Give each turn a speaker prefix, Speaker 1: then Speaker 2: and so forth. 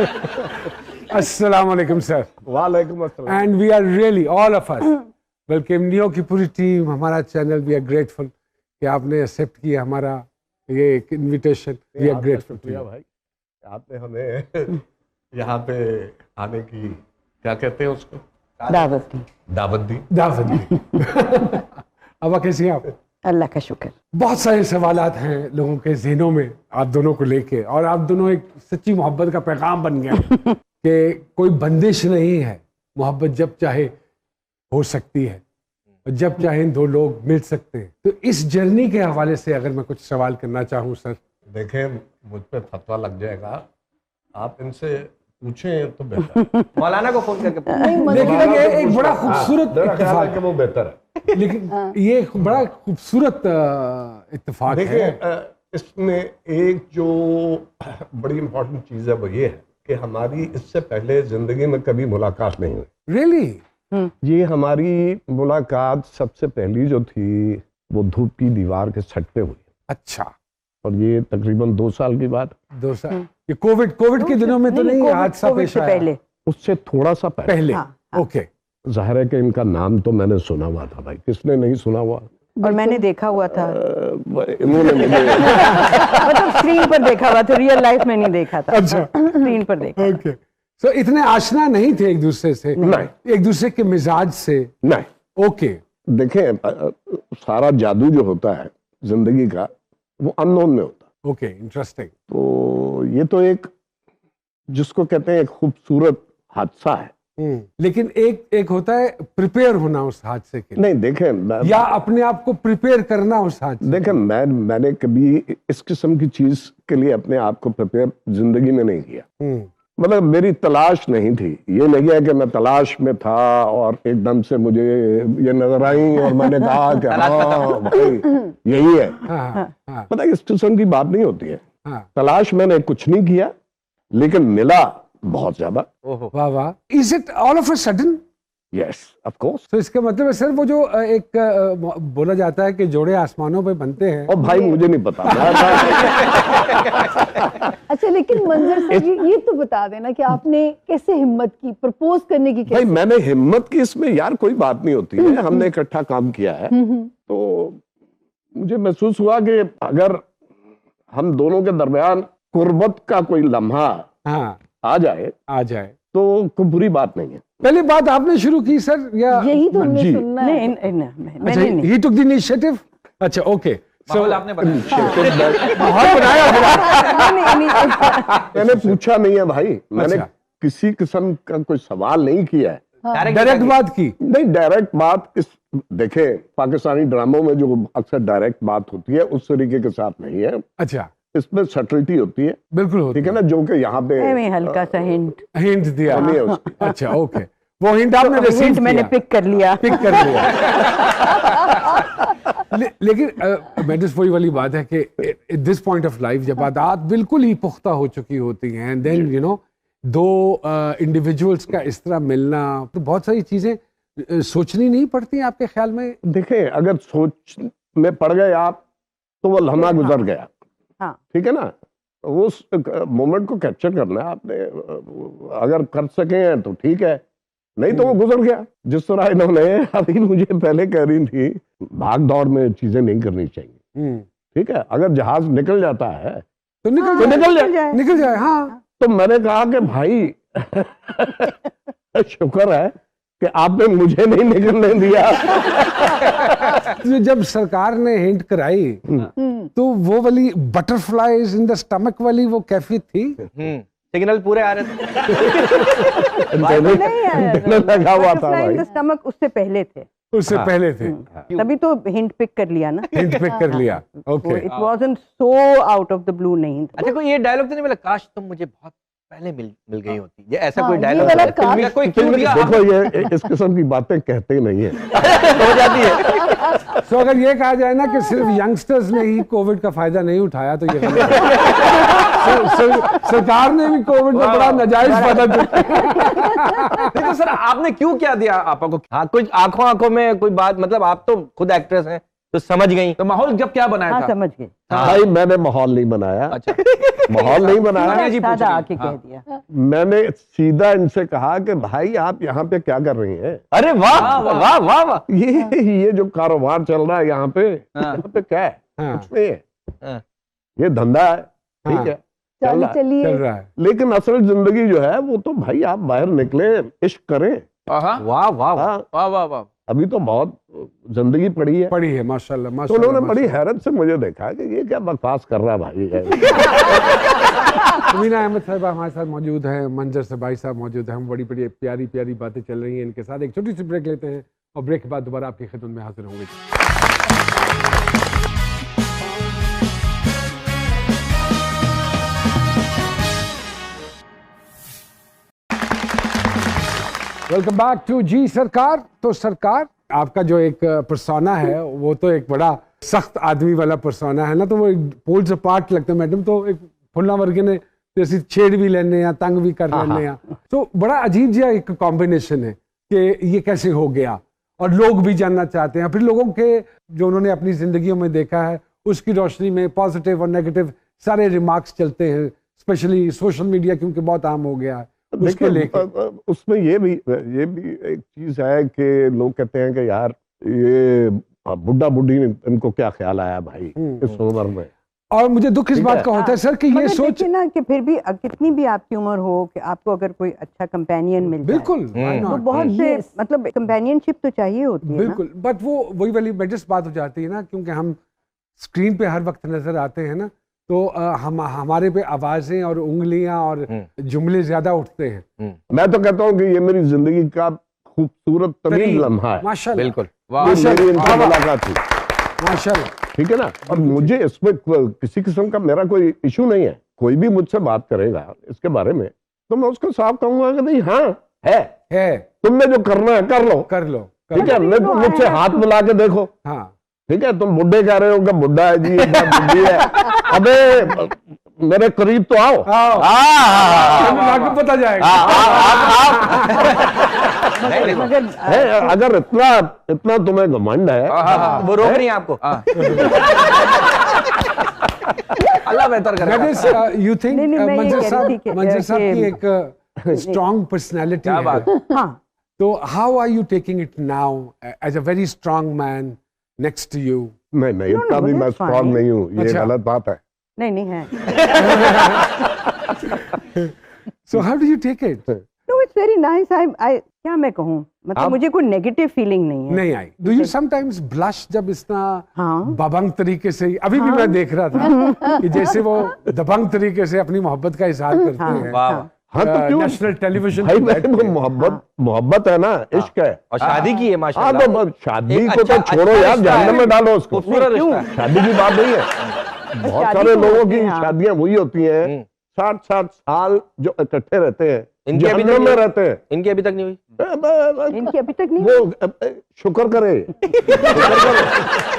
Speaker 1: अस्सलाम वालेकुम सर।
Speaker 2: वालेकुम अस्सलाम।
Speaker 1: And we are really all of us welcome Neo की पूरी टीम, हमारा चैनल, वी आर ग्रेटफुल कि आपने एक्सेप्ट किया हमारा ये invitation. We are grateful to you
Speaker 2: भाई, आपने हमें यहाँ पे आने की क्या कहते हैं उसको,
Speaker 3: दावत दी।
Speaker 1: दावत दी। अब कैसी हैं आप?
Speaker 3: अल्लाह का शुक्र।
Speaker 1: बहुत सारे सवालात हैं लोगों के ज़हनों में आप दोनों को लेके, और आप दोनों एक सच्ची मोहब्बत का पैगाम बन गया कि कोई बंदिश नहीं है, मोहब्बत जब चाहे हो सकती है और जब चाहे दो लोग मिल सकते हैं। तो इस जर्नी के हवाले से अगर मैं कुछ सवाल करना चाहूँ सर।
Speaker 2: देखें, मुझ पे फतवा लग जाएगा, आप इनसे पूछें तो बेहतर।
Speaker 4: मौलाना को फोन करके
Speaker 1: लेकिन एक बड़ा खूबसूरत इत्तेफाक
Speaker 2: है, वो बेहतर है।
Speaker 1: लेकिन ये एक बड़ा खूबसूरत इत्तेफाक है।
Speaker 2: देखिए, इसमें एक जो बड़ी इम्पोर्टेंट चीज़ है वो ये है कि हमारी इससे पहले जिंदगी में कभी मुलाकात नहीं हुई।
Speaker 1: रियली?
Speaker 2: ये हमारी मुलाकात सबसे पहली जो थी वो धूप की दीवार के छत पे हुई।
Speaker 1: अच्छा।
Speaker 2: और ये तकरीबन 2 साल की बात।
Speaker 1: 2 साल? ये कोविड के दिनों में तो नहीं, हादसा पेश आया
Speaker 3: पहले,
Speaker 2: उससे थोड़ा सा पहले।
Speaker 1: ओके।
Speaker 2: जाहिर है कि इनका नाम तो मैंने सुना हुआ था भाई, किसने नहीं सुना हुआ?
Speaker 3: और मैंने देखा हुआ था।
Speaker 2: इन्होंने मुझे
Speaker 3: मतलब स्क्रीन पर देखा हुआ था, रियल लाइफ में नहीं देखा था।
Speaker 1: अच्छा।
Speaker 3: स्क्रीन पर देखा।
Speaker 1: ओके। सो इतने आशना नहीं थे एक दूसरे से?
Speaker 2: नहीं।
Speaker 1: एक दूसरे के मिजाज से?
Speaker 2: नहीं।
Speaker 1: ओके।
Speaker 2: देखें, सारा जादू जो होता है जिंदगी का वो अननोन में होता है।
Speaker 1: Okay, interesting.
Speaker 2: तो ये तो एक जिसको कहते हैं एक खूबसूरत हादसा है।
Speaker 1: लेकिन एक होता है प्रिपेयर होना उस हादसे के लिए।
Speaker 2: नहीं, देखें,
Speaker 1: या अपने आप को प्रिपेयर करना उस हादसे।
Speaker 2: देखें, मैंने कभी इस किस्म की चीज के लिए अपने आप को प्रिपेयर जिंदगी में नहीं किया। मतलब मेरी तलाश नहीं थी। ये नहीं है कि मैं तलाश में था और एकदम से मुझे ये नजर आई और मैंने कहा कि हाँ भाई यही है। पता है, इस किस्म की बात नहीं होती है। तलाश मैंने कुछ नहीं किया, लेकिन मिला बहुत ज्यादा।
Speaker 1: वाह वाह। Is it all of a sudden?
Speaker 2: Yes, of course.
Speaker 1: तो इसका मतलब है सर, वो जो एक बोला जाता है कि जोड़े आसमानों पे बनते हैं।
Speaker 2: और भाई मुझे नहीं पता।
Speaker 5: अच्छा, लेकिन मंजर सर ये तो बता देना कि आपने कैसे हिम्मत की प्रपोज करने की?
Speaker 2: भाई मैंने हिम्मत की, इसमें यार कोई बात नहीं होती है। हमने इकट्ठा काम किया है, तो मुझे महसूस हुआ कि अगर हम दोनों के दरमियान कुर्बत का कोई लम्हा आ जाए तो कोई बुरी बात नहीं है।
Speaker 1: पहली बात आपने शुरू की सर, या
Speaker 5: यही तो हमने सुनना है?
Speaker 3: नहीं,
Speaker 1: ही टुक द इनिशिएटिव। अच्छा, ओके।
Speaker 4: सो आपने
Speaker 2: मैंने पूछा नहीं है भाई, मैंने किसी किस्म का कोई सवाल नहीं किया है।
Speaker 1: डायरेक्ट बात की?
Speaker 2: नहीं, डायरेक्ट बात देखे पाकिस्तानी ड्रामों में जो अक्सर डायरेक्ट बात होती है उस तरीके के साथ नहीं है।
Speaker 1: अच्छा।
Speaker 2: इसमें सटलिटी होती है।
Speaker 1: बिल्कुल,
Speaker 2: ठीक है ना, जो कि यहाँ पे
Speaker 3: हल्का सा हिंट
Speaker 1: दिया। अच्छा, ओके। वो हिंट आपने
Speaker 3: रिसीव किया? मैंने पिक कर लिया।
Speaker 1: लेकिन मैडम, वही वाली बात है कि at this point of life जब आदत बिल्कुल ही पुख्ता हो चुकी होती हैं, एंड देन यू नो दो इंडिविजुअल्स का इस तरह मिलना, तो बहुत सारी चीजें सोचनी नहीं पड़ती आपके ख्याल में?
Speaker 2: देखें, अगर सोच में पड़ गए आप तो वो लम्हा गुजर गया। ठीक है ना, उस मोमेंट को कैप्चर करना है आपने। अगर कर सके तो ठीक है, नहीं तो वो गुजर गया। जिस तरह इन्होंने अभी मुझे पहले कह रही थी, भाग दौड़ में चीजें नहीं करनी चाहिए। ठीक है, अगर जहाज निकल जाता है
Speaker 1: तो निकल जाए। हाँ,
Speaker 2: तो मैंने कहा कि भाई शुक्र है कि आपने मुझे नहीं निकलने दिया।
Speaker 1: जब सरकार ने हिंट कराई तो वो वाली बटरफ्लाईज इन द स्टमक वाली वो कैफियत थी?
Speaker 4: सिग्नल पूरे आ रहे थे।
Speaker 2: लगा हुआ था भाई।
Speaker 3: स्टमक उससे पहले थे।
Speaker 1: पहले थे।
Speaker 3: तभी तो हिंट पिक कर लिया ना।
Speaker 1: हिंट पिक कर लिया। Okay.
Speaker 3: It wasn't so out of the blue नहीं।
Speaker 4: अच्छा, कोई ये डायलॉग तो नहीं मिला, काश तुम मुझे बहुत पहले मिल गई होती? ये ऐसा कोई
Speaker 5: ये
Speaker 4: डायलॉग
Speaker 5: वाला
Speaker 4: कोई क्यों दिया?
Speaker 2: देखो, ये इस किस्म की बातें कहते ही नहीं है।
Speaker 4: हो जाती है।
Speaker 1: तो अगर ये कहा जाए ना कि सिर्फ यंगस्टर्स ने ही कोविड का फायदा नहीं उठाया तो ये गलत है। सरकार ने भी कोविड का बड़ा नाजायज फायदा उठाया।
Speaker 4: तो सर आपने क्यों क्या दिया आपा को? हाँ, कुछ आंखों में कोई बात, मतलब आप तो खुद एक्ट्रेस हैं, तो समझ गई।
Speaker 6: तो माहौल जब क्या बनाया
Speaker 3: हाँ
Speaker 6: था?
Speaker 3: समझ गए।
Speaker 2: भाई मैंने माहौल नहीं बनाया,
Speaker 6: अच्छा
Speaker 2: माहौल नहीं बनाया।
Speaker 6: तानिया जी पूछ
Speaker 3: सादा
Speaker 6: रही हैं।
Speaker 3: आके कह
Speaker 6: हाँ।
Speaker 3: दिया।
Speaker 2: मैंने सीधा इनसे कहा कि भाई आप यहाँ पे क्या कर रही हैं?
Speaker 4: अरे वाह वाह वाह वाह।
Speaker 2: ये जो कारोबार चल रहा है यहाँ पे,
Speaker 6: हाँ।
Speaker 2: यहाँ पे क्या है?
Speaker 1: हाँ।
Speaker 2: कुछ नहीं है,
Speaker 4: हाँ।
Speaker 2: ये धंधा है, ठीक
Speaker 1: हाँ।
Speaker 2: है, चल रहा है।
Speaker 1: चल
Speaker 5: चलिए
Speaker 1: रहा है।
Speaker 2: लेकिन असल जिंदगी जो है वो तो भाई आप बाहर निकले, इश्क करें।
Speaker 6: हाँ
Speaker 4: वाह वाह वाह।
Speaker 2: हाँ,
Speaker 6: वाह वाह वाह।
Speaker 2: अभी तो बहुत जिंदगी पड़ी है।
Speaker 1: पड़ी है माशाल्लाह
Speaker 2: तो
Speaker 1: माशाल्लाह।
Speaker 2: उन्होंने बड़ी हैरत से मुझे देखा कि ये क्या बकवास कर रहा है भाई है।
Speaker 1: मीना अहमद साहब हमारे साथ मौजूद हैं, मंजर से भाई साहब मौजूद हैं। हम बड़ी बड़ी प्यारी प्यारी बातें चल रही हैं इनके साथ। एक छोटी सी ब्रेक लेते हैं और ब्रेक के बाद दोबारा आपकी खिदमत में हाजिर होंगे। वेलकम बैक टू जी सरकार। तो सरकार, आपका जो एक पर्सोना है वो तो एक बड़ा सख्त आदमी वाला पर्सोना है ना, तो वो पोल्स अपार्ट लगता है मैडम। तो एक फुल्ला वर्गे ने जैसे छेड़ भी लेने या तंग भी कर लेने या, तो बड़ा अजीब सा एक कॉम्बिनेशन है कि ये कैसे हो गया। और लोग भी जानना चाहते हैं, फिर लोगों के जो उन्होंने अपनी जिंदगियों में देखा है उसकी रोशनी में पॉजिटिव और नेगेटिव सारे रिमार्क्स चलते हैं, स्पेशली सोशल मीडिया क्योंकि बहुत आम हो गया है उसको लेके।
Speaker 2: उसमें ये भी एक चीज है कि लोग कहते हैं कि यार ये बुढ़ा बुढ़ी इनको क्या ख्याल आया भाई इस उम्र में।
Speaker 1: और मुझे दुख इस
Speaker 2: ठीक
Speaker 1: बात
Speaker 2: है।
Speaker 1: का होता है सर कि ये
Speaker 3: मगर
Speaker 1: सोच
Speaker 3: देखिए ना कि फिर भी कितनी भी आपकी उम्र हो कि आपको अगर कोई अच्छा कंपेनियन मिल जाए,
Speaker 1: बिल्कुल why
Speaker 3: तो
Speaker 1: not?
Speaker 3: बहुत से मतलब कंपेनियनशिप तो चाहिए होती है ना।
Speaker 1: बिल्कुल, बट वो वही वाली बेजस्ट बात हो जाती है ना, क्योंकि हम स्क्रीन पे हर वक्त नजर आते हैं ना, तो हम हमारे पे आवाजें और उंगलियां और जुमले ज्यादा उठते हैं।
Speaker 2: मैं तो कहता हूँ कि ये मेरी जिंदगी का खूबसूरत तरीन
Speaker 1: तरीन।
Speaker 2: लम्हा है।
Speaker 1: माशाल्लाह
Speaker 4: बिल्कुल।
Speaker 6: वाह।
Speaker 2: ये मेरी इनसे मुलाकात थी,
Speaker 1: माशाल्लाह।
Speaker 2: ठीक है ना। और मुझे इसमें किसी किस्म का मेरा कोई इशू नहीं है। कोई भी मुझसे बात करेगा इसके बारे में तो मैं उसको साफ कहूंगा कि भाई हाँ है, तुमने जो करना है कर लो,
Speaker 1: कर लो
Speaker 2: ठीक है। मुझसे हाथ मिला के देखो,
Speaker 1: हाँ
Speaker 2: ठीक है। तुम बुड्ढे कह रहे हो कि बुड्ढा है जी, ये बात बुड्ढी है। अबे मेरे करीब तो आओ।
Speaker 1: आपको पता जाएगा।
Speaker 3: मगर
Speaker 2: है, अगर इतना तुम्हें घमंड है,
Speaker 4: वो रोक रही है आपको।
Speaker 6: अल्लाह बेहतर करे।
Speaker 1: यू थिंक
Speaker 3: नहीं, मैं ये
Speaker 1: मंजर
Speaker 3: कह रही थी कि-
Speaker 1: साहब की एक स्ट्रॉन्ग पर्सनालिटी
Speaker 6: क्या बात
Speaker 1: है,
Speaker 3: हाँ
Speaker 1: तो how are you taking it now as a very strong man next to you?
Speaker 2: नहीं इतना भी मैं
Speaker 3: that's
Speaker 2: स्ट्रॉन्ग
Speaker 3: fine.
Speaker 2: नहीं हूँ, ये
Speaker 1: अच्छा।
Speaker 2: गलत बात है।
Speaker 3: नहीं है।
Speaker 1: So how do you take it?
Speaker 3: No it's very nice. I क्या मैं कहूँ, मतलब मुझे कोई नेगेटिव फीलिंग नहीं है।
Speaker 1: नहीं आई। डू यू समटाइम्स ब्लश जब इतना
Speaker 3: हाँ।
Speaker 1: दबंग तरीके से, अभी भी मैं देख रहा था कि जैसे वो दबंग तरीके से अपनी मोहब्बत का इजहार करते हैं
Speaker 4: वाह।
Speaker 2: हाँ तो क्यों
Speaker 1: नेशनल टेलीविजन
Speaker 2: भाई,
Speaker 1: पे बैठ
Speaker 2: वो
Speaker 1: के।
Speaker 2: मोहब्बत है ना, इश्क है।
Speaker 4: और शादी की है
Speaker 2: हाँ
Speaker 4: माशाल्लाह।
Speaker 2: तो बस शादी
Speaker 4: एक
Speaker 2: को तो
Speaker 4: अच्छा-
Speaker 2: छोड़ो
Speaker 4: अच्छा
Speaker 2: यार,
Speaker 4: रिश्ता
Speaker 2: जहन्नम
Speaker 4: है।
Speaker 2: में डालो उसको।
Speaker 4: खूबसूरत रिश्ता है।
Speaker 2: शादी की बात नहीं है। बहुत
Speaker 3: शादी
Speaker 2: सारे
Speaker 3: तो
Speaker 2: लोगों
Speaker 3: होती
Speaker 2: की
Speaker 3: है, हाँ।
Speaker 2: शादियां वही होती हैं 60-60 साल जो इकट्ठे रहते हैं,
Speaker 4: इनकी अभी तक
Speaker 2: जहन्नम में
Speaker 4: नहीं-
Speaker 2: रहते हैं।
Speaker 4: इनकी अभी तक नहीं हुई।
Speaker 3: इनकी अभी तक नहीं
Speaker 2: वो शुक्र करे, शुक्र करे।